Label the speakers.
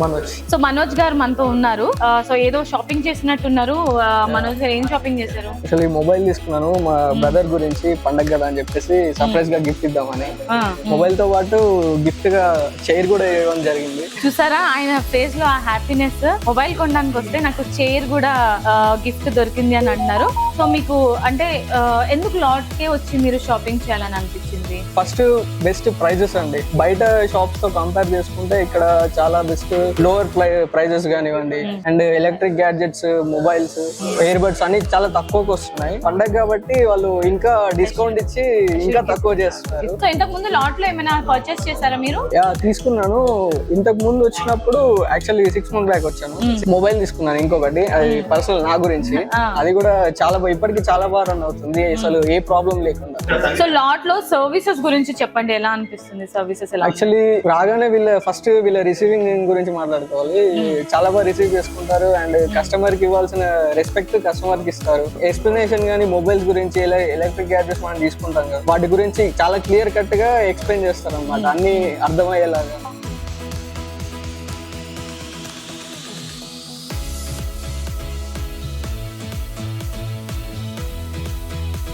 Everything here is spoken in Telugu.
Speaker 1: మనోజ్.
Speaker 2: సో మనోజ్ గారు మనతో ఉన్నారు. సో ఏదో షాపింగ్ చేసినట్టున్నారు. మనోజ్ గారు ఏం షాపింగ్ చేశారు?
Speaker 1: యాక్చువల్లీ మొబైల్ తీసుకున్నాను మా బ్రదర్ గురించి, పండగ కదా అని చెప్పేసి సర్ప్రైజ్ గా గిఫ్ట్ ఇద్దామని. మొబైల్ తో పాటు గిఫ్ట్ గా చైర్ కూడా ఇవ్వడం జరిగింది.
Speaker 2: చూసారా ఆయన ఫేస్ లో ఆ హ్యాపీనెస్. మొబైల్ కొనడానికి వస్తే నాకు చైర్ కూడా గిఫ్ట్ దొరికింది అని అంటున్నారు. సో మీకు అంటే ఎందుకు లాట్ కే వచ్చి మీరు షాపింగ్ చేయాలని అనిపించింది?
Speaker 1: ఫస్ట్ బెస్ట్ ప్రైజెస్ అండి. బయట షాప్స్ తో కంపేర్ చేసుకుంటే ఇక్కడ చాలా బెస్ట్ లోవర్ ప్రైజెస్ కానివ్వండి, and electric gadgets, mobiles, ear buds అన్ని చాలా తక్కువకి వస్తున్నాయి. పండగ కాబట్టి వాళ్ళు ఇంకా డిస్కౌంట్ ఇచ్చి ఇంకా తక్కువ చేస్తున్నారు.
Speaker 2: సో ఇంతకు ముందు లాట్ లో ఏమైనా పర్చేస్ చేశారా మీరు?
Speaker 1: తీసుకున్నాను. ఇంతకు ముందు వచ్చినప్పుడు యాక్చువల్లీ 6 months బ్యాక్ వచ్చాను. మొబైల్ తీసుకున్నాను ఇంకొకటి, అది పర్సనల్ నా గురించి. అది కూడా చాలా ఇప్పటికి చాలా బాగా రన్ అవుతుంది, అసలు ఏ ప్రాబ్లం లేకుండా.
Speaker 2: సో లాట్ లో సర్వీసెస్ గురించి చెప్పండి, ఎలా అనిపిస్తుంది సర్వీసెస్?
Speaker 1: యాక్చువల్లీ రాగానే వీళ్ళ రిసీవింగ్ గురించి మాట్లాడుకోవాలి. చాలా బాగా రిసీవ్ చేసుకుంటారు అండ్ కస్టమర్ కి ఇవ్వాల్సిన రెస్పెక్ట్ కస్టమర్ కి ఇస్తారు. ఎక్స్ప్లెనేషన్ గానీ మొబైల్స్ గురించి, ఎలక్ట్రిక్ గ్యాడ్జెట్స్ మనం తీసుకుంటాం కదా, వాటి గురించి చాలా క్లియర్ కట్ గా ఎక్స్ప్లెయిన్ చేస్తారు అన్నమాట, అన్ని అర్థమయ్యేలాగా.